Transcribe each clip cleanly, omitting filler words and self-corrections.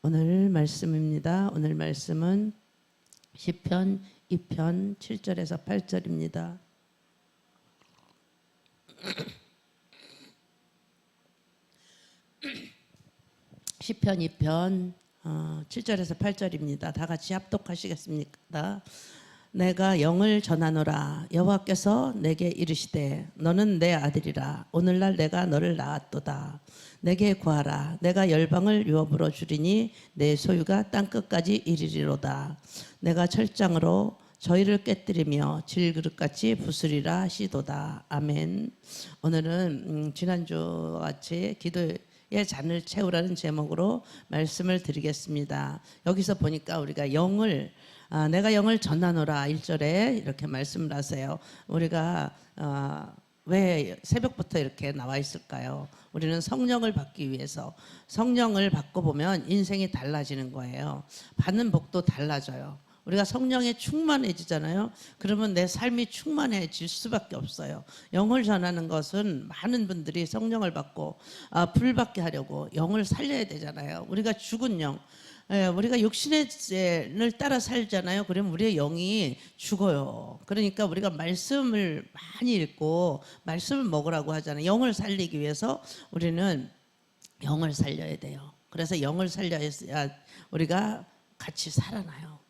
오늘 말씀입니다. 오늘 말씀은 시편 2편 7절에서 8절입니다. 시편 2편 7절에서 8절입니다. 다 같이 합독하시겠습니까? 내가 영을 전하노라. 여호와께서 내게 이르시되 너는 내 아들이라. 오늘날 내가 너를 낳았도다. 내게 구하라. 내가 열방을 유업으로 주리니 내 소유가 땅끝까지 이르리로다. 내가 철장으로 저희를 깨뜨리며 질그릇같이 부수리라 하시도다. 아멘. 오늘은 지난주와 같이 기도의 잔을 채우라는 제목으로 말씀을 드리겠습니다. 여기서 보니까 우리가 내가 영을 전하노라 1절에 이렇게 말씀을 하세요. 우리가 왜 새벽부터 이렇게 나와 있을까요? 우리는 성령을 받기 위해서. 성령을 받고 보면 인생이 달라지는 거예요. 받는 복도 달라져요. 우리가 성령에 충만해지잖아요. 그러면 내 삶이 충만해질 수밖에 없어요. 영을 전하는 것은 많은 분들이 성령을 받고 불 받게 하려고 영을 살려야 되잖아요. 우리가 죽은 영, 우리가 육신의 죄를 따라 살잖아요. 그러면 우리의 영이 죽어요. 그러니까 우리가 말씀을 많이 읽고 말씀을 먹으라고 하잖아요. 영을 살리기 위해서 우리는 영을 살려야 돼요. 그래서 영을 살려야 우리가 같이 살아나요.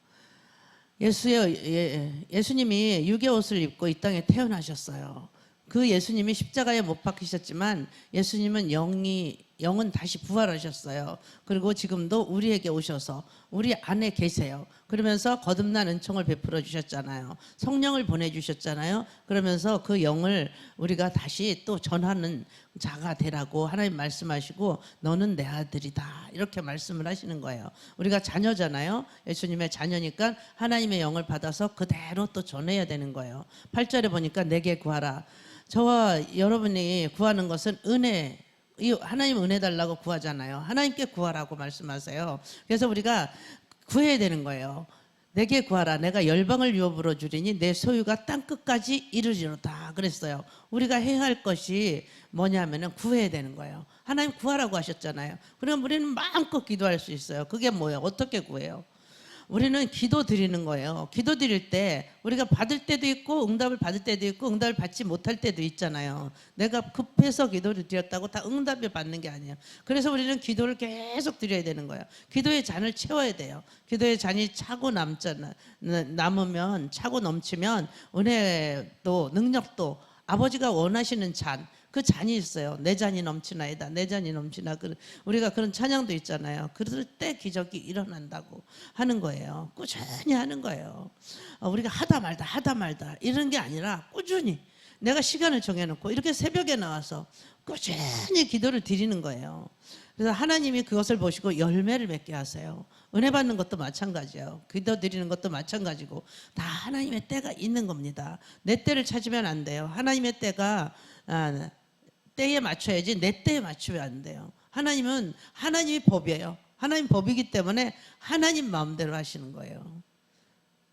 예수님이 육의 옷을 입고 이 땅에 태어나셨어요. 그 예수님이 십자가에 못 박히셨지만 예수님은 영은 다시 부활하셨어요. 그리고 지금도 우리에게 오셔서 우리 안에 계세요. 그러면서 거듭난 은총을 베풀어 주셨잖아요. 성령을 보내주셨잖아요. 그러면서 그 영을 우리가 다시 또 전하는 자가 되라고 하나님 말씀하시고 너는 내 아들이다 이렇게 말씀을 하시는 거예요. 우리가 자녀잖아요. 예수님의 자녀니까 하나님의 영을 받아서 그대로 또 전해야 되는 거예요. 8절에 보니까 내게 구하라. 저와 여러분이 구하는 것은 은혜, 하나님 은혜 달라고 구하잖아요. 하나님께 구하라고 말씀하세요. 그래서 우리가 구해야 되는 거예요. 내게 구하라. 내가 열방을 유업으로 주리니 내 소유가 땅끝까지 이르리로다 그랬어요. 우리가 해야 할 것이 뭐냐면은 구해야 되는 거예요. 하나님 구하라고 하셨잖아요. 그럼 우리는 마음껏 기도할 수 있어요. 그게 뭐예요? 어떻게 구해요? 우리는 기도 드리는 거예요. 기도 드릴 때 우리가 받을 때도 있고 응답을 받을 때도 있고 응답을 받지 못할 때도 있잖아요. 내가 급해서 기도를 드렸다고 다 응답을 받는 게 아니에요. 그래서 우리는 기도를 계속 드려야 되는 거예요. 기도의 잔을 채워야 돼요. 기도의 잔이 차고 남으면 차고 넘치면 은혜도 능력도 아버지가 원하시는 잔, 그 잔이 있어요. 내 잔이 넘치나이다. 내 잔이 넘치나. 우리가 그런 찬양도 있잖아요. 그럴 때 기적이 일어난다고 하는 거예요. 꾸준히 하는 거예요. 우리가 하다 말다 이런 게 아니라 꾸준히 내가 시간을 정해놓고 이렇게 새벽에 나와서 꾸준히 기도를 드리는 거예요. 그래서 하나님이 그것을 보시고 열매를 맺게 하세요. 은혜 받는 것도 마찬가지예요. 기도 드리는 것도 마찬가지고 다 하나님의 때가 있는 겁니다. 내 때를 찾으면 안 돼요. 하나님의 때가 때에 맞춰야지 내 때에 맞추면 안 돼요. 하나님이 법이에요. 하나님 법이기 때문에 하나님 마음대로 하시는 거예요.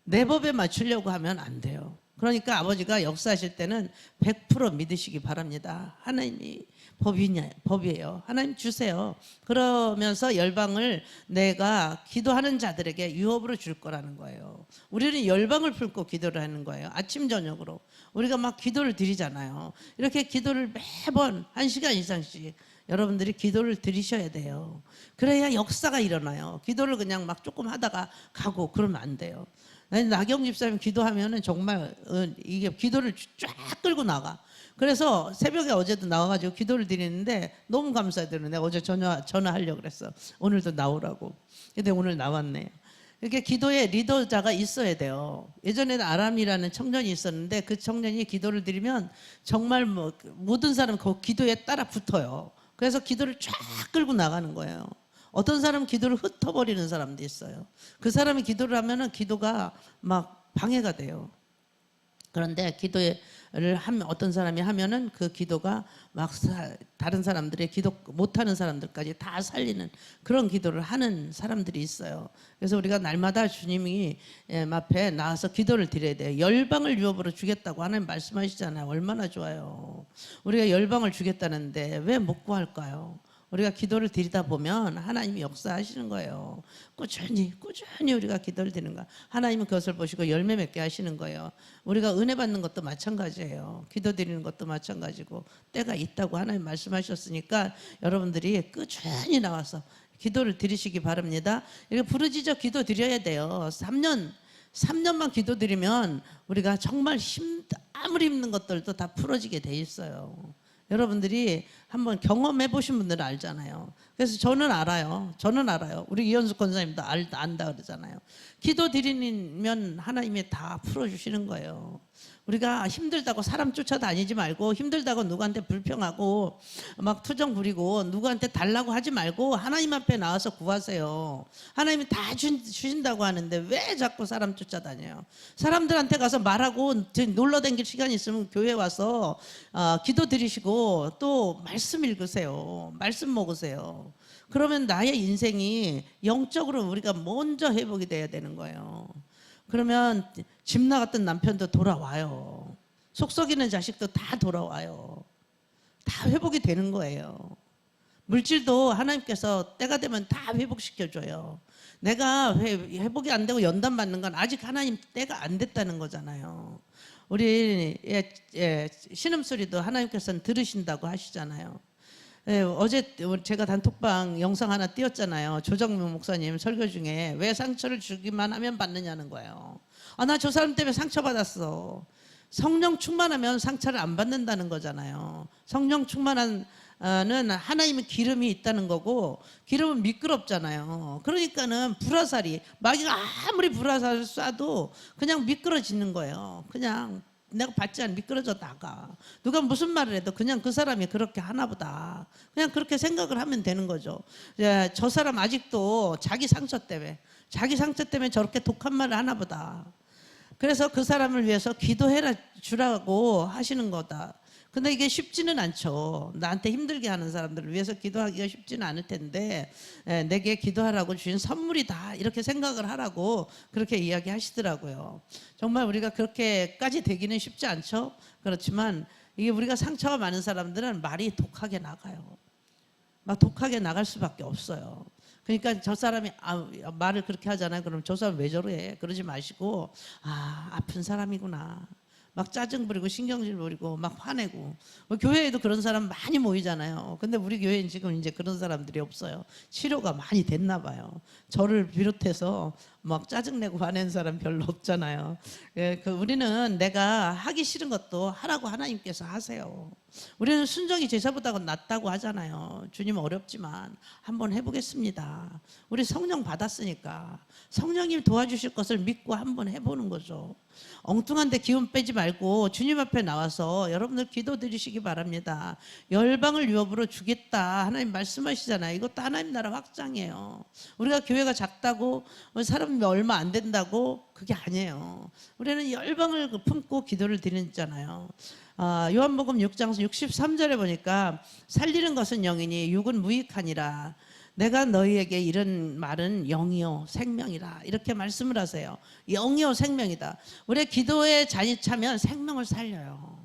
내 법에 맞추려고 하면 안 돼요. 그러니까 아버지가 역사하실 때는 100% 믿으시기 바랍니다. 하나님이 법이에요. 하나님 주세요. 그러면서 열방을 내가 기도하는 자들에게 유업으로 줄 거라는 거예요. 우리는 열방을 품고 기도를 하는 거예요. 아침 저녁으로 우리가 막 기도를 드리잖아요. 이렇게 기도를 매번 1시간 이상씩 여러분들이 기도를 드리셔야 돼요. 그래야 역사가 일어나요. 기도를 그냥 막 조금 하다가 가고 그러면 안 돼요. 나경 집사님 기도하면은 정말 이게 기도를 쫙 끌고 나가. 그래서 새벽에 어제도 나와가지고 기도를 드리는데 너무 감사드려요. 내가 어제 전화하려고 그랬어. 오늘도 나오라고. 근데 오늘 나왔네요. 이렇게 기도에 리더자가 있어야 돼요. 예전에는 아람이라는 청년이 있었는데 그 청년이 기도를 드리면 정말 모든 사람 그 기도에 따라 붙어요. 그래서 기도를 쫙 끌고 나가는 거예요. 어떤 사람은 기도를 흩어버리는 사람도 있어요. 그 사람이 기도를 하면은 기도가 막 방해가 돼요. 그런데 기도를 어떤 사람이 하면은 그 기도가 막 다른 사람들의 기도 못하는 사람들까지 다 살리는 그런 기도를 하는 사람들이 있어요. 그래서 우리가 날마다 주님이 앞에 나와서 기도를 드려야 돼요. 열방을 유업으로 주겠다고 하나님 말씀하시잖아요. 얼마나 좋아요. 우리가 열방을 주겠다는데 왜 못 구할까요? 우리가 기도를 드리다 보면 하나님이 역사하시는 거예요. 꾸준히 우리가 기도를 드리는 거야. 하나님은 그것을 보시고 열매 맺게 하시는 거예요. 우리가 은혜 받는 것도 마찬가지예요. 기도 드리는 것도 마찬가지고 때가 있다고 하나님 말씀하셨으니까 여러분들이 꾸준히 나와서 기도를 드리시기 바랍니다. 이렇게 부르짖어 기도 드려야 돼요. 3년만 기도 드리면 우리가 정말 아무리 힘든 것들도 다 풀어지게 돼 있어요. 여러분들이 한번 경험해 보신 분들은 알잖아요. 그래서 저는 알아요. 우리 이현숙 권사님도 안다 그러잖아요. 기도 드리면 하나님이 다 풀어주시는 거예요. 우리가 힘들다고 사람 쫓아다니지 말고, 힘들다고 누구한테 불평하고 막 투정 부리고 누구한테 달라고 하지 말고 하나님 앞에 나와서 구하세요. 하나님이 다 주신다고 하는데 왜 자꾸 사람 쫓아다녀요? 사람들한테 가서 말하고 놀러 다닐 시간이 있으면 교회 와서 기도 드리시고 또 말씀 읽으세요. 말씀 먹으세요. 그러면 나의 인생이 영적으로 우리가 먼저 회복이 돼야 되는 거예요. 그러면 집 나갔던 남편도 돌아와요. 속 썩이는 자식도 다 돌아와요. 다 회복이 되는 거예요. 물질도 하나님께서 때가 되면 다 회복시켜줘요. 내가 회복이 안 되고 연단 받는 건 아직 하나님 때가 안 됐다는 거잖아요. 우리 신음소리도 하나님께서는 들으신다고 하시잖아요. 어제 제가 단톡방 영상 하나 띄웠잖아요. 조정명 목사님 설교 중에 왜 상처를 주기만 하면 받느냐는 거예요. 나 저 사람 때문에 상처받았어. 성령 충만하면 상처를 안 받는다는 거잖아요. 성령 충만한 하나님의 기름이 있다는 거고, 기름은 미끄럽잖아요. 그러니까는 불화살이, 마귀가 아무리 불화살을 쏴도 그냥 미끄러지는 거예요. 그냥 내가 받지 않으면 미끄러져 나가. 누가 무슨 말을 해도 그냥 그 사람이 그렇게 하나 보다. 그냥 그렇게 생각을 하면 되는 거죠. 저 사람 아직도 자기 상처 때문에 저렇게 독한 말을 하나 보다. 그래서 그 사람을 위해서 기도해라 주라고 하시는 거다. 근데 이게 쉽지는 않죠. 나한테 힘들게 하는 사람들을 위해서 기도하기가 쉽지는 않을 텐데, 내게 기도하라고 주신 선물이다 이렇게 생각을 하라고 그렇게 이야기하시더라고요. 정말 우리가 그렇게까지 되기는 쉽지 않죠. 그렇지만 이게 우리가 상처가 많은 사람들은 말이 독하게 나가요. 막 독하게 나갈 수밖에 없어요. 그러니까 저 사람이 말을 그렇게 하잖아요. 그럼 저 사람 왜 저래? 그러지 마시고, 아픈 사람이구나. 막 짜증 부리고 신경질 부리고 막 화내고. 교회에도 그런 사람 많이 모이잖아요. 근데 우리 교회는 지금 이제 그런 사람들이 없어요. 치료가 많이 됐나 봐요. 저를 비롯해서 막 짜증내고 화내는 사람 별로 없잖아요. 우리는 내가 하기 싫은 것도 하라고 하나님께서 하세요. 우리는 순종이 제사보다 낫다고 하잖아요. 주님 어렵지만 한번 해보겠습니다. 우리 성령 받았으니까 성령님 도와주실 것을 믿고 한번 해보는 거죠. 엉뚱한데 기운 빼지 말고 주님 앞에 나와서 여러분들 기도 드리시기 바랍니다. 열방을 유업으로 주겠다 하나님 말씀하시잖아요. 이것도 하나님 나라 확장이에요. 우리가 교회가 작다고 사람이 얼마 안 된다고 그게 아니에요. 우리는 열방을 품고 기도를 드리잖아요. 요한복음 6장 63절에 보니까 살리는 것은 영이니 육은 무익하니라. 내가 너희에게 이런 말은 영이요 생명이라 이렇게 말씀을 하세요. 영이요 생명이다. 우리의 기도에 잔이 차면 생명을 살려요.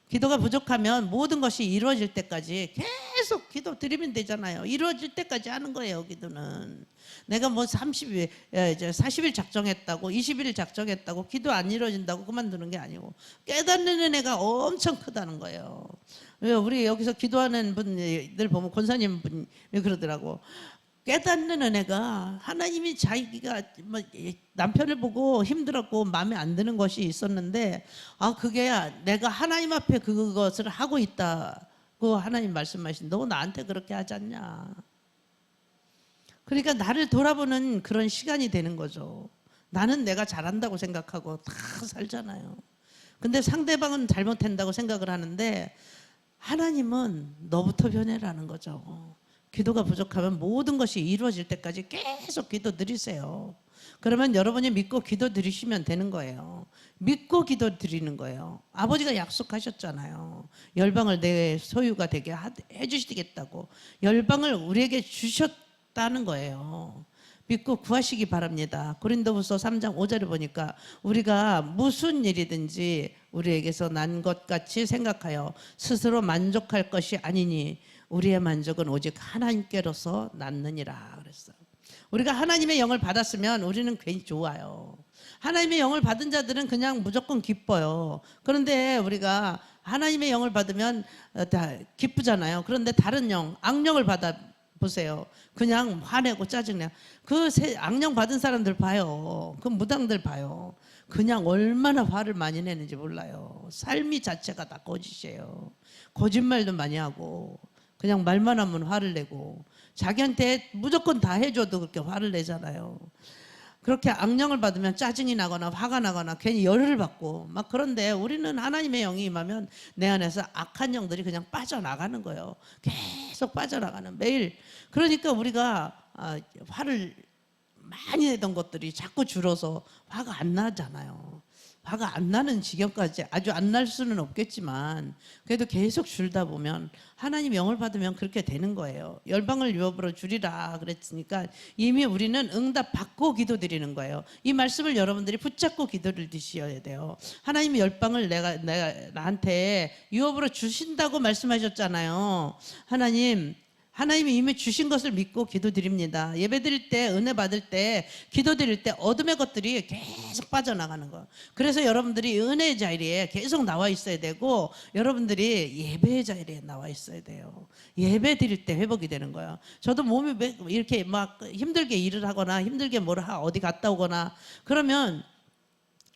기도가 부족하면 모든 것이 이루어질 때까지 계속 기도 드리면 되잖아요. 이루어질 때까지 하는 거예요. 기도는 내가 뭐 40일 작정했다고 20일 작정했다고 기도 안 이루어진다고 그만두는 게 아니고 깨닫는 은혜가 엄청 크다는 거예요. 우리 여기서 기도하는 분들 보면 권사님 분이 그러더라고. 깨닫는 은혜가 하나님이 자기가 남편을 보고 힘들었고 마음에 안 드는 것이 있었는데 그게 내가 하나님 앞에 그것을 하고 있다고 하나님 말씀하신 너 나한테 그렇게 하지 않냐. 그러니까 나를 돌아보는 그런 시간이 되는 거죠. 나는 내가 잘한다고 생각하고 다 살잖아요. 근데 상대방은 잘못한다고 생각을 하는데 하나님은 너부터 변해라는 거죠. 기도가 부족하면 모든 것이 이루어질 때까지 계속 기도 드리세요. 그러면 여러분이 믿고 기도 드리시면 되는 거예요. 믿고 기도 드리는 거예요. 아버지가 약속하셨잖아요. 열방을 내 소유가 되게 해주시겠다고. 열방을 우리에게 주셨다는 거예요. 믿고 구하시기 바랍니다. 고린도후서 3장 5절에 보니까 우리가 무슨 일이든지 우리에게서 난 것 같이 생각하여 스스로 만족할 것이 아니니 우리의 만족은 오직 하나님께로서 낳느니라 그랬어요. 우리가 하나님의 영을 받았으면 우리는 괜히 좋아요. 하나님의 영을 받은 자들은 그냥 무조건 기뻐요. 그런데 우리가 하나님의 영을 받으면 다 기쁘잖아요. 그런데 다른 영, 악령을 받아 보세요. 그냥 화내고 짜증내요. 그 악령 받은 사람들 봐요. 그 무당들 봐요. 그냥 얼마나 화를 많이 내는지 몰라요. 삶이 자체가 다 거짓이에요. 거짓말도 많이 하고 그냥 말만 하면 화를 내고 자기한테 무조건 다 해줘도 그렇게 화를 내잖아요. 그렇게 악령을 받으면 짜증이 나거나 화가 나거나 괜히 열을 받고 막. 그런데 우리는 하나님의 영이 임하면 내 안에서 악한 영들이 그냥 빠져나가는 거예요. 계속 빠져나가는, 매일. 그러니까 우리가 화를 많이 내던 것들이 자꾸 줄어서 화가 안 나잖아요. 화가 안 나는 지경까지 아주 안 날 수는 없겠지만 그래도 계속 줄다 보면 하나님 영을 받으면 그렇게 되는 거예요. 열방을 유업으로 줄이라 그랬으니까 이미 우리는 응답 받고 기도드리는 거예요. 이 말씀을 여러분들이 붙잡고 기도를 드셔야 돼요. 하나님이 열방을 내가 나한테 유업으로 주신다고 말씀하셨잖아요. 하나님이 이미 주신 것을 믿고 기도드립니다. 예배 드릴 때, 은혜 받을 때, 기도 드릴 때 어둠의 것들이 계속 빠져나가는 거예요. 그래서 여러분들이 은혜의 자리에 계속 나와 있어야 되고 여러분들이 예배의 자리에 나와 있어야 돼요. 예배 드릴 때 회복이 되는 거예요. 저도 몸이 이렇게 막 힘들게 일을 하거나 힘들게 어디 갔다 오거나 그러면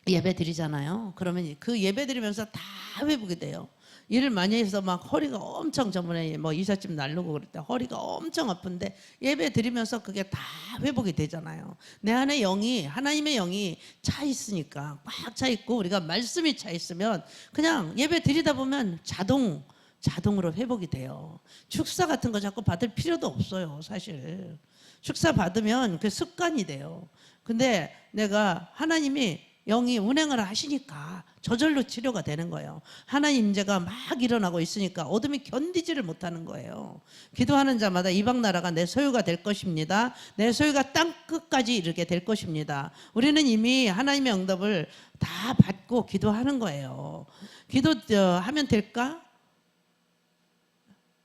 예배 드리잖아요. 그러면 그 예배 드리면서 다 회복이 돼요. 일을 많이 해서 막 허리가 엄청, 저번에 뭐 이삿짐 날르고 그럴 때 허리가 엄청 아픈데 예배 드리면서 그게 다 회복이 되잖아요. 내 안에 영이, 하나님의 영이 차 있으니까, 꽉 차 있고 우리가 말씀이 차 있으면 그냥 예배 드리다 보면 자동으로 회복이 돼요. 축사 같은 거 자꾸 받을 필요도 없어요. 사실 축사 받으면 그 습관이 돼요. 근데 내가 하나님이 영이 운행을 하시니까 저절로 치료가 되는 거예요. 하나님 임재가 막 일어나고 있으니까 어둠이 견디지를 못하는 거예요. 기도하는 자마다 이방 나라가 내 소유가 될 것입니다. 내 소유가 땅 끝까지 이르게 될 것입니다. 우리는 이미 하나님의 응답을 다 받고 기도하는 거예요. 기도하면 될까?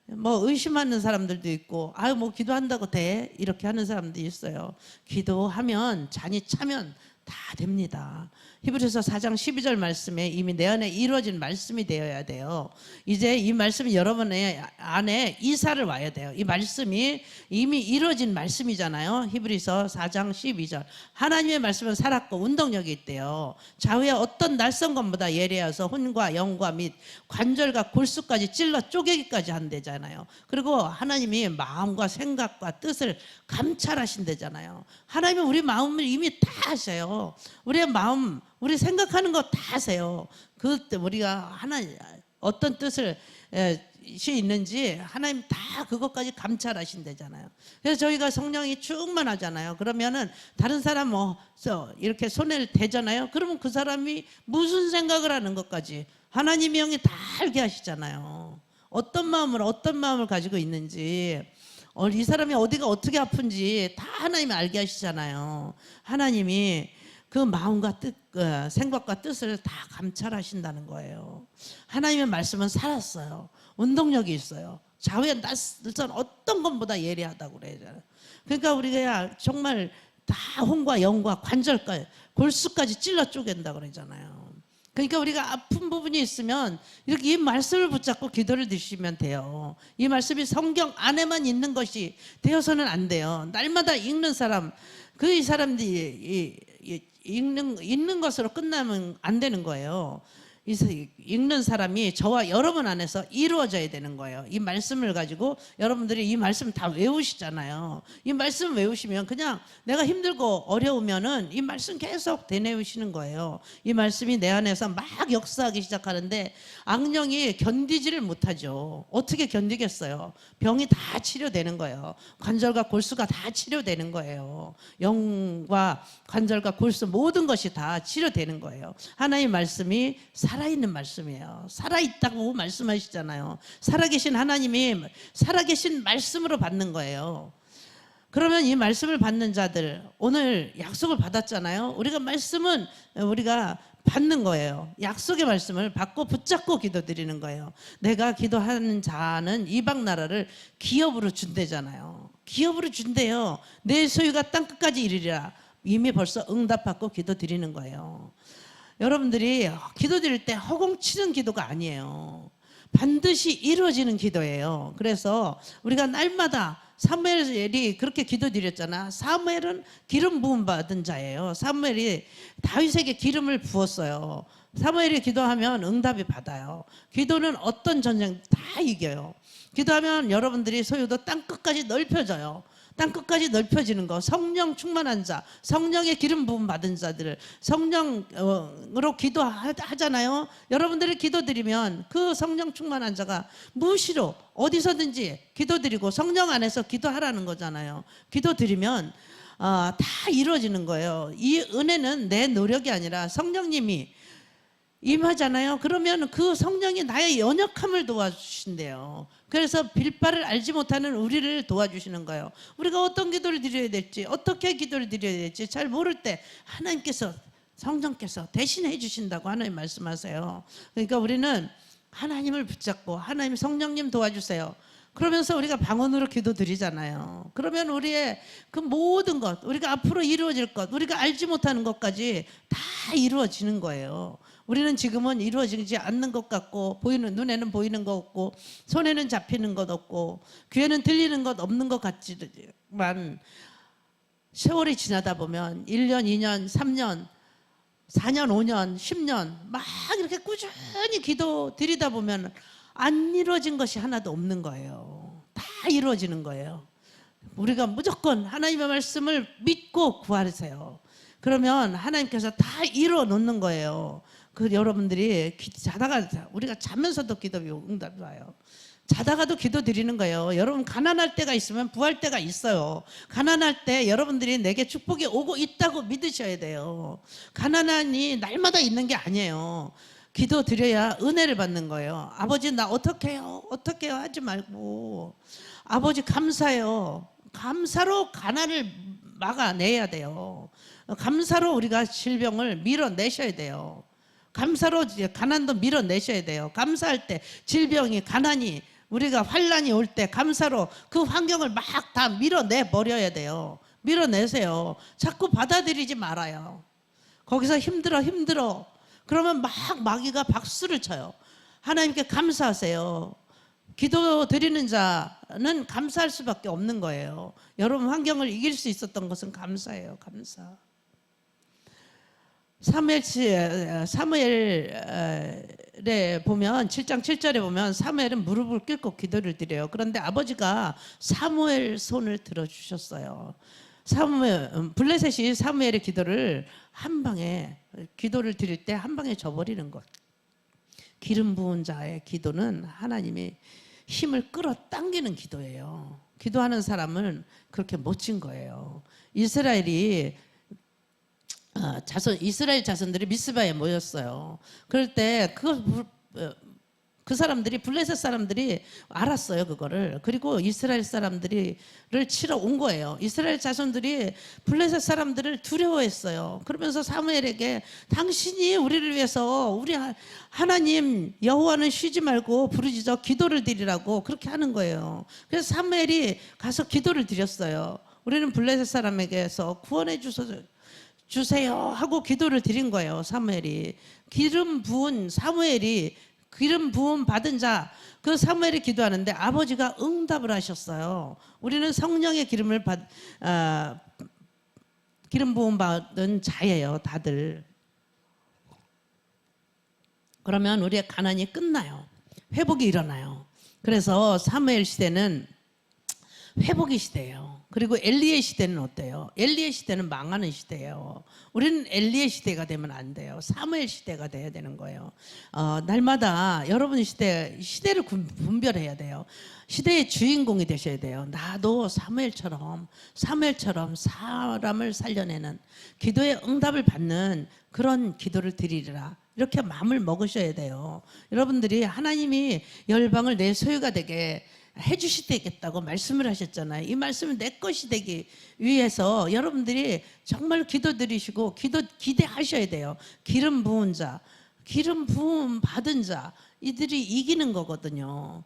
뭐 의심하는 사람들도 있고, 뭐 기도한다고 돼? 이렇게 하는 사람도 있어요. 기도하면, 잔이 차면 다 됩니다. 히브리서 4장 12절 말씀에 이미 내 안에 이루어진 말씀이 되어야 돼요. 이제 이 말씀이 여러분의 안에 이사를 와야 돼요. 이 말씀이 이미 이루어진 말씀이잖아요. 히브리서 4장 12절. 하나님의 말씀은 살았고 운동력이 있대요. 좌우의 어떤 낯선것보다 예리해서 혼과 영과 및 관절과 골수까지 찔러 쪼개기까지 한대잖아요. 그리고 하나님이 마음과 생각과 뜻을 감찰하신대잖아요. 하나님은 우리 마음을 이미 다 아셔요. 우리의 마음, 우리 생각하는 거 다 아세요. 그때 우리가 어떤 뜻을 있는지 하나님 다 그것까지 감찰하신대잖아요. 그래서 저희가 성령이 충만하잖아요. 그러면은 다른 사람 이렇게 손을 대잖아요. 그러면 그 사람이 무슨 생각을 하는 것까지 하나님의 영이 다 알게 하시잖아요. 어떤 마음을 가지고 있는지, 이 사람이 어디가 어떻게 아픈지 다 하나님이 알게 하시잖아요. 하나님이 그 마음과 뜻, 생각과 뜻을 다 감찰하신다는 거예요. 하나님의 말씀은 살았어요. 운동력이 있어요. 좌우의 낯선 어떤 것보다 예리하다고 그래요. 그러니까 우리가 정말 다 혼과 영과 관절까지 골수까지 찔러 쪼갠다고 그러잖아요. 그러니까 우리가 아픈 부분이 있으면 이렇게 이 말씀을 붙잡고 기도를 드시면 돼요. 이 말씀이 성경 안에만 있는 것이 되어서는 안 돼요. 날마다 읽는 사람, 이 사람들이 읽는 것으로 끝나면 안 되는 거예요. 읽는 사람이 저와 여러분 안에서 이루어져야 되는 거예요. 이 말씀을 가지고 여러분들이 이 말씀 다 외우시잖아요. 이 말씀 외우시면 그냥 내가 힘들고 어려우면은 이 말씀 계속 되뇌우시는 거예요. 이 말씀이 내 안에서 막 역사하기 시작하는데 악령이 견디지를 못하죠. 어떻게 견디겠어요? 병이 다 치료되는 거예요. 관절과 골수가 다 치료되는 거예요. 영과 관절과 골수 모든 것이 다 치료되는 거예요. 하나님의 말씀이 살아있는 말씀이에요. 살아있다고 말씀하시잖아요. 살아계신 하나님이 살아계신 말씀으로 받는 거예요. 그러면 이 말씀을 받는 자들, 오늘 약속을 받았잖아요. 우리가 말씀은 우리가 받는 거예요. 약속의 말씀을 받고 붙잡고 기도드리는 거예요. 내가 기도하는 자는 이방 나라를 기업으로 준대잖아요. 기업으로 준대요. 내 소유가 땅끝까지 이르리라. 이미 벌써 응답받고 기도드리는 거예요. 여러분들이 기도드릴 때 허공치는 기도가 아니에요. 반드시 이루어지는 기도예요. 그래서 우리가 날마다 사무엘이 그렇게 기도드렸잖아. 사무엘은 기름 부음 받은 자예요. 사무엘이 다윗에게 기름을 부었어요. 사무엘이 기도하면 응답이 받아요. 기도는 어떤 전쟁 다 이겨요. 기도하면 여러분들이 소유도 땅끝까지 넓혀져요. 땅끝까지 넓혀지는 거. 성령 충만한 자, 성령의 기름 부음 받은 자들, 성령으로 기도하잖아요. 여러분들이 기도드리면 그 성령 충만한 자가 무시로 어디서든지 기도드리고 성령 안에서 기도하라는 거잖아요. 기도드리면 다 이루어지는 거예요. 이 은혜는 내 노력이 아니라 성령님이 임하잖아요. 그러면 그 성령이 나의 연약함을 도와주신대요. 그래서 빌바를 알지 못하는 우리를 도와주시는 거예요. 우리가 어떤 기도를 드려야 될지, 어떻게 기도를 드려야 될지 잘 모를 때 하나님께서, 성령께서 대신해 주신다고 하나님 말씀하세요. 그러니까 우리는 하나님을 붙잡고 하나님 성령님 도와주세요. 그러면서 우리가 방언으로 기도 드리잖아요. 그러면 우리의 그 모든 것, 우리가 앞으로 이루어질 것, 우리가 알지 못하는 것까지 다 이루어지는 거예요. 우리는 지금은 이루어지지 않는 것 같고, 보이는, 눈에는 보이는 것 없고, 손에는 잡히는 것 없고, 귀에는 들리는 것 없는 것 같지만, 세월이 지나다 보면 1년, 2년, 3년, 4년, 5년, 10년 막 이렇게 꾸준히 기도 드리다 보면 안 이루어진 것이 하나도 없는 거예요. 다 이루어지는 거예요. 우리가 무조건 하나님의 말씀을 믿고 구하세요. 그러면 하나님께서 다 이루어 놓는 거예요. 그 여러분들이 자다가, 우리가 자면서도 기도 응답이 와요. 자다가도 기도 드리는 거예요. 여러분 가난할 때가 있으면 부할 때가 있어요. 가난할 때 여러분들이 내게 축복이 오고 있다고 믿으셔야 돼요. 가난하니 날마다 있는 게 아니에요. 기도 드려야 은혜를 받는 거예요. 아버지 나 어떻게 해요? 어떻게 해요? 하지 말고 아버지 감사해요. 감사로 가난을 막아내야 돼요. 감사로 우리가 질병을 밀어내셔야 돼요. 감사로 가난도 밀어내셔야 돼요. 감사할 때 질병이, 가난이, 우리가 환난이 올 때 감사로 그 환경을 막 다 밀어내 버려야 돼요. 밀어내세요. 자꾸 받아들이지 말아요. 거기서 힘들어 그러면 막 마귀가 박수를 쳐요. 하나님께 감사하세요. 기도 드리는 자는 감사할 수밖에 없는 거예요. 여러분 환경을 이길 수 있었던 것은 감사예요. 감사. 사무엘에 보면 7장 7절에 보면 사무엘은 무릎을 꿇고 기도를 드려요. 그런데 아버지가 사무엘 손을 들어주셨어요. 블레셋이 사무엘의 기도를 한 방에, 기도를 드릴 때 한 방에 져버리는 것. 기름 부은 자의 기도는 하나님이 힘을 끌어당기는 기도예요. 기도하는 사람은 그렇게 멋진 거예요. 이스라엘 자손들이 미스바에 모였어요. 그럴 때 그 사람들이, 블레셋 사람들이 알았어요, 그거를. 그리고 이스라엘 사람들을 치러 온 거예요. 이스라엘 자손들이 블레셋 사람들을 두려워했어요. 그러면서 사무엘에게 당신이 우리를 위해서 우리 하나님 여호와는 쉬지 말고 부르짖어 기도를 드리라고 그렇게 하는 거예요. 그래서 사무엘이 가서 기도를 드렸어요. 우리는 블레셋 사람에게서 구원해 주세요 하고 기도를 드린 거예요. 사무엘이 기름 부은 사무엘이 기름 부음 받은 자, 그 사무엘이 기도하는데 아버지가 응답을 하셨어요. 우리는 성령의 기름 부음 받은 자예요, 다들. 그러면 우리의 가난이 끝나요. 회복이 일어나요. 그래서 사무엘 시대는 회복의 시대예요. 그리고 엘리의 시대는 어때요? 엘리의 시대는 망하는 시대예요. 우리는 엘리의 시대가 되면 안 돼요. 사무엘 시대가 돼야 되는 거예요. 날마다 여러분 시대를 분별해야 돼요. 시대의 주인공이 되셔야 돼요. 나도 사무엘처럼 사람을 살려내는, 기도의 응답을 받는 그런 기도를 드리리라. 이렇게 마음을 먹으셔야 돼요. 여러분들이 하나님이 열방을 내 소유가 되게 해주시되겠다고 말씀을 하셨잖아요. 이 말씀은 내 것이 되기 위해서 여러분들이 정말 기도드리시고 기대하셔야 돼요. 기름 부은 자, 기름 부음 받은 자, 이들이 이기는 거거든요.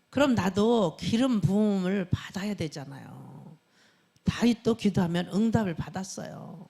그럼 나도 기름 부음을 받아야 되잖아요. 다윗도 기도하면 응답을 받았어요.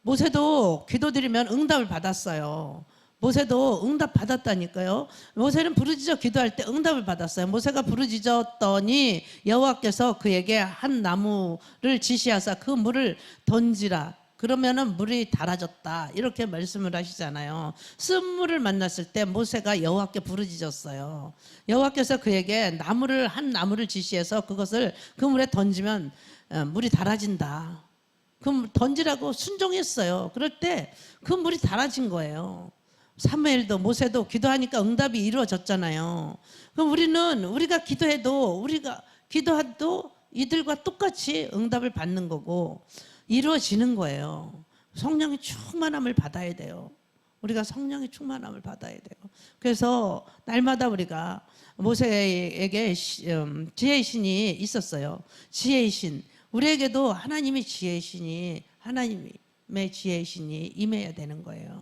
모세도 기도드리면 응답을 받았어요. 모세도 응답 받았다니까요. 모세는 부르짖어 기도할 때 응답을 받았어요. 모세가 부르짖었더니 여호와께서 그에게 한 나무를 지시하사 그 물을 던지라. 그러면은 물이 달아졌다. 이렇게 말씀을 하시잖아요. 쓴물을 만났을 때 모세가 여호와께 부르짖었어요. 여호와께서 그에게 한 나무를 지시해서 그것을 그 물에 던지면 물이 달아진다. 그 던지라고 순종했어요. 그럴 때 그 물이 달아진 거예요. 사무엘도 모세도 기도하니까 응답이 이루어졌잖아요. 그럼 우리가 기도해도 이들과 똑같이 응답을 받는 거고 이루어지는 거예요. 성령의 충만함을 받아야 돼요. 우리가 성령의 충만함을 받아야 돼요. 그래서 날마다 우리가 모세에게 지혜의 신이 있었어요. 지혜의 신. 우리에게도 하나님의 지혜의 신이 임해야 되는 거예요.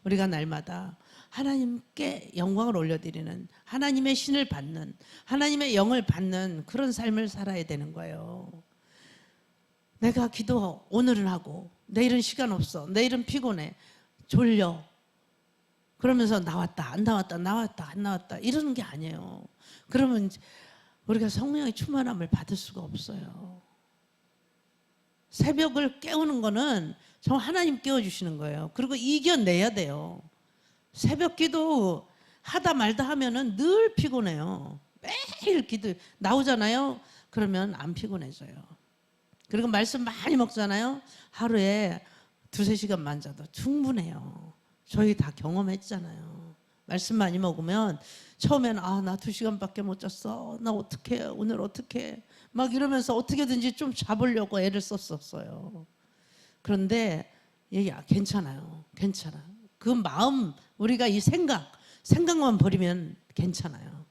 우리가 날마다 하나님께 영광을 올려드리는, 하나님의 신을 받는, 하나님의 영을 받는 그런 삶을 살아야 되는 거예요. 내가 기도 오늘은 하고 내일은 시간 없어, 내일은 피곤해, 졸려, 그러면서 나왔다 안 나왔다 이러는 게 아니에요. 그러면 우리가 성령의 충만함을 받을 수가 없어요. 새벽을 깨우는 거는 저 하나님 깨워주시는 거예요. 그리고 이겨내야 돼요. 새벽 기도 하다 말다 하면은 늘 피곤해요. 매일 기도 나오잖아요. 그러면 안 피곤해져요. 그리고 말씀 많이 먹잖아요. 하루에 2-3시간만 자도 충분해요. 저희 다 경험했잖아요. 말씀 많이 먹으면 처음에는 나 2시간밖에 못 잤어. 나 어떡해, 오늘 어떡해, 막 이러면서 어떻게든지 좀 잡으려고 애를 썼었어요. 그런데 괜찮아요. 괜찮아. 그 마음, 우리가 이 생각만 버리면 괜찮아요.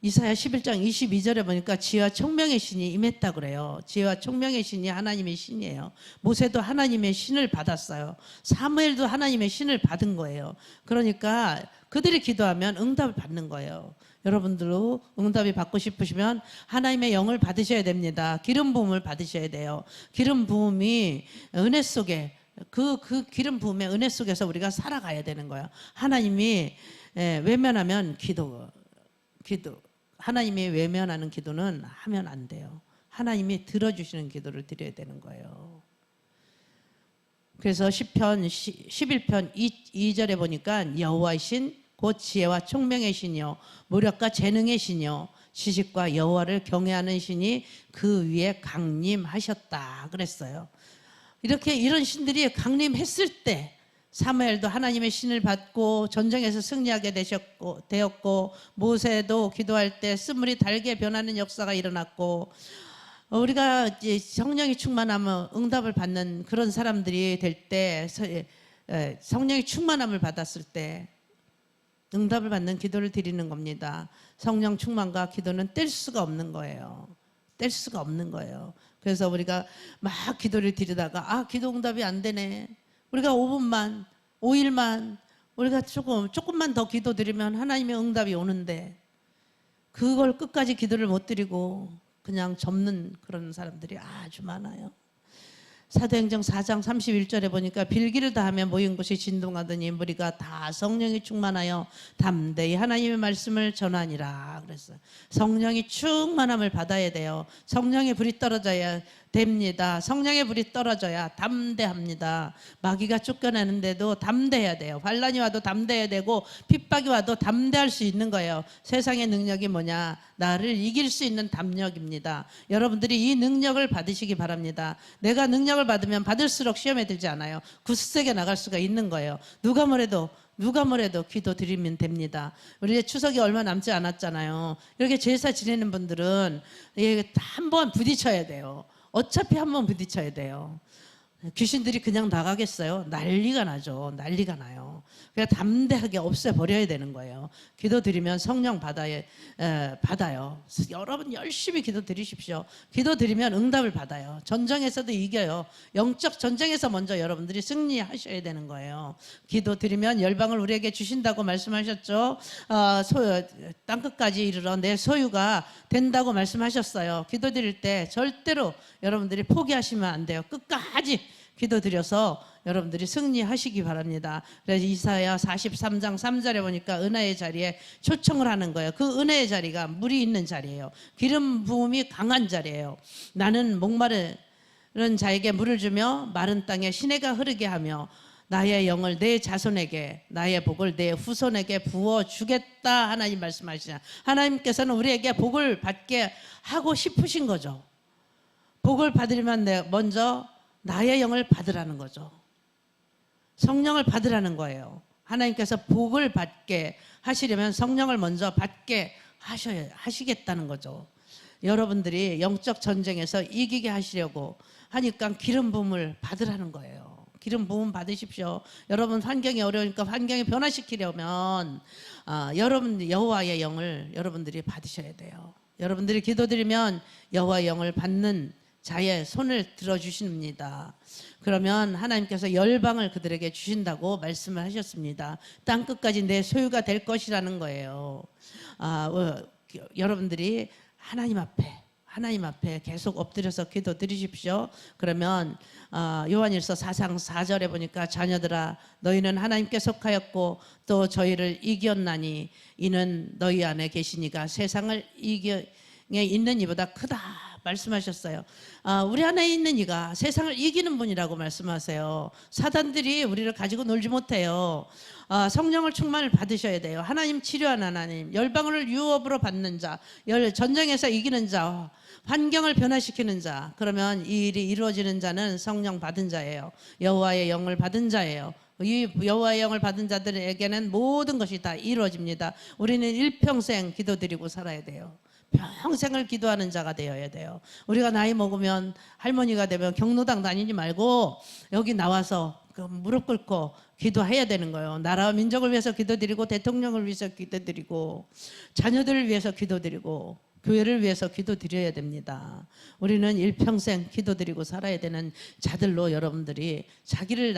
이사야 11장 22절에 보니까 지혜와 총명의 신이 임했다 그래요. 지혜와 총명의 신이 하나님의 신이에요. 모세도 하나님의 신을 받았어요. 사무엘도 하나님의 신을 받은 거예요. 그러니까 그들이 기도하면 응답을 받는 거예요. 여러분들도 응답이 받고 싶으시면 하나님의 영을 받으셔야 됩니다. 기름 부음을 받으셔야 돼요. 기름 부음이 은혜 속에 그 기름 부음의 은혜 속에서 우리가 살아가야 되는 거예요. 하나님이 외면하면 하나님이 외면하는 기도는 하면 안 돼요. 하나님이 들어주시는 기도를 드려야 되는 거예요. 그래서 시편 11편 2절에 보니까 여호와의 신 곧 지혜와 총명의 신이요 무력과 재능의 신이요 지식과 여호와를 경외하는 신이 그 위에 강림하셨다 그랬어요. 이런 신들이 강림했을 때 사무엘도 하나님의 신을 받고 전쟁에서 승리하게 되었고 모세도 기도할 때 쓴물이 달게 변하는 역사가 일어났고 우리가 이제 성령이 충만하면 응답을 받는 그런 사람들이 될 때 성령의 충만함을 받았을 때 응답을 받는 기도를 드리는 겁니다. 성령 충만과 기도는 뗄 수가 없는 거예요. 뗄 수가 없는 거예요. 그래서 우리가 막 기도를 드리다가 기도 응답이 안 되네. 우리가 5일만 우리가 조금만 더 기도 드리면 하나님의 응답이 오는데 그걸 끝까지 기도를 못 드리고 그냥 접는 그런 사람들이 아주 많아요. 사도행전 4장 31절에 보니까 빌기를 다하며 모인 곳이 진동하더니 무리가 다 성령이 충만하여 담대히 하나님의 말씀을 전하니라 그랬어요. 성령이 충만함을 받아야 돼요. 성령의 불이 떨어져야 됩니다. 성령의 불이 떨어져야 담대합니다. 마귀가 쫓겨나는데도 담대해야 돼요. 환난이 와도 담대해야 되고 핍박이 와도 담대할 수 있는 거예요. 세상의 능력이 뭐냐? 나를 이길 수 있는 담력입니다. 여러분들이 이 능력을 받으시기 바랍니다. 내가 능력을 받으면 받을수록 시험에 들지 않아요. 굳세게 나갈 수가 있는 거예요. 누가 뭐래도 기도 드리면 됩니다. 우리 추석이 얼마 남지 않았잖아요. 이렇게 제사 지내는 분들은 한번 부딪혀야 돼요. 어차피 한번 부딪혀야 돼요. 귀신들이 그냥 나가겠어요? 난리가 나죠. 난리가 나요. 그냥 담대하게 없애버려야 되는 거예요. 기도드리면 성령 받아요. 여러분 열심히 기도드리십시오. 기도드리면 응답을 받아요. 전쟁에서도 이겨요. 영적 전쟁에서 먼저 여러분들이 승리하셔야 되는 거예요. 기도드리면 열방을 우리에게 주신다고 말씀하셨죠. 땅끝까지 이르러 내 소유가 된다고 말씀하셨어요. 기도드릴 때 절대로 여러분들이 포기하시면 안 돼요. 끝까지 기도드려서 여러분들이 승리하시기 바랍니다. 그래서 이사야 43장 3절에 보니까 은혜의 자리에 초청을 하는 거예요. 그 은혜의 자리가 물이 있는 자리예요. 기름 부음이 강한 자리예요. 나는 목마른 자에게 물을 주며 마른 땅에 시내가 흐르게 하며 나의 영을 내 자손에게 나의 복을 내 후손에게 부어주겠다. 하나님 말씀하시냐. 하나님께서는 우리에게 복을 받게 하고 싶으신 거죠. 복을 받으려면 먼저 나의 영을 받으라는 거죠. 성령을 받으라는 거예요. 하나님께서 복을 받게 하시려면 성령을 먼저 받게 하시겠다는 거죠. 여러분들이 영적 전쟁에서 이기게 하시려고 하니까 기름 부음을 받으라는 거예요. 기름 부음 받으십시오. 여러분 환경이 어려우니까 환경을 변화시키려면 여러분 여호와의 영을 여러분들이 받으셔야 돼요. 여러분들이 기도드리면 여호와의 영을 받는 자의 손을 들어주십니다. 그러면 하나님께서 열방을 그들에게 주신다고 말씀을 하셨습니다. 땅끝까지 내 소유가 될 것이라는 거예요. 여러분들이 하나님 앞에 계속 엎드려서 기도드리십시오. 그러면 요한일서 4장 4절에 보니까 자녀들아 너희는 하나님께 속하였고 또 저희를 이겼나니 이는 너희 안에 계시니가 세상을 있는 이보다 크다 말씀하셨어요. 우리 안에 있는 이가 세상을 이기는 분이라고 말씀하세요. 사단들이 우리를 가지고 놀지 못해요. 성령을 충만을 받으셔야 돼요. 하나님 치료하는 하나님, 열방을 유업으로 받는 자, 전쟁에서 이기는 자, 환경을 변화시키는 자, 그러면 이 일이 이루어지는 자는 성령 받은 자예요. 여호와의 영을 받은 자예요. 이 여호와의 영을 받은 자들에게는 모든 것이 다 이루어집니다. 우리는 일평생 기도드리고 살아야 돼요. 평생을 기도하는 자가 되어야 돼요. 우리가 나이 먹으면 할머니가 되면 경로당 다니지 말고 여기 나와서 무릎 꿇고 기도해야 되는 거예요. 나라와 민족을 위해서 기도드리고 대통령을 위해서 기도드리고 자녀들을 위해서 기도드리고 교회를 위해서 기도드려야 됩니다. 우리는 일평생 기도드리고 살아야 되는 자들로 여러분들이 자기를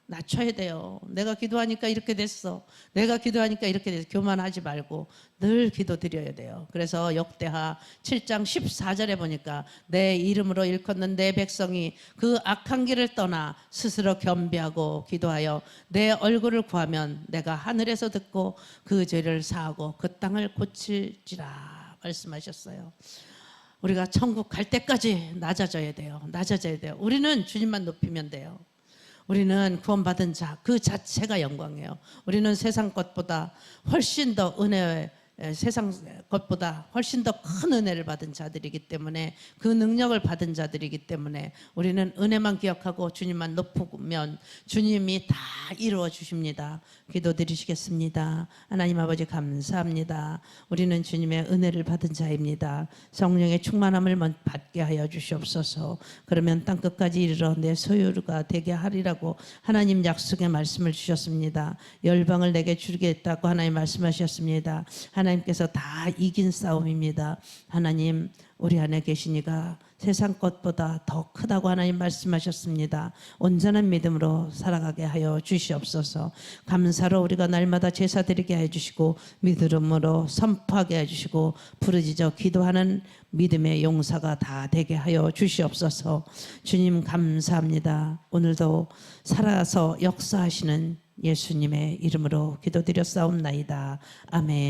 낮춰야 돼요. 내가 기도하니까 이렇게 됐어. 내가 기도하니까 이렇게 됐어. 교만하지 말고 늘 기도드려야 돼요. 그래서 역대하 7장 14절에 보니까 내 이름으로 일컫는 내 백성이 그 악한 길을 떠나 스스로 겸비하고 기도하여 내 얼굴을 구하면 내가 하늘에서 듣고 그 죄를 사하고 그 땅을 고칠지라 말씀하셨어요. 우리가 천국 갈 때까지 낮아져야 돼요. 우리는 주님만 높이면 돼요. 우리는 구원받은 자 그 자체가 영광이에요. 우리는 세상 것보다 훨씬 더 세상 것보다 훨씬 더 큰 은혜를 받은 자들이기 때문에 그 능력을 받은 자들이기 때문에 우리는 은혜만 기억하고 주님만 높으면 주님이 다 이루어 주십니다. 기도드리시겠습니다. 하나님 아버지 감사합니다. 우리는 주님의 은혜를 받은 자입니다. 성령의 충만함을 받게 하여 주시옵소서. 그러면 땅끝까지 이르러 내 소유가 되게 하리라고 하나님 약속의 말씀을 주셨습니다. 열방을 내게 주겠다고 하나님 말씀하셨습니다. 하나님께서 다 이긴 싸움입니다. 하나님 우리 안에 계시니가 세상 것보다 더 크다고 하나님 말씀하셨습니다. 온전한 믿음으로 살아가게 하여 주시옵소서. 감사로 우리가 날마다 제사 드리게 해주시고 믿음으로 선포하게 해주시고 부르짖어 기도하는 믿음의 용사가 다 되게 하여 주시옵소서. 주님 감사합니다. 오늘도 살아서 역사하시는 예수님의 이름으로 기도드렸사옵나이다. 아멘.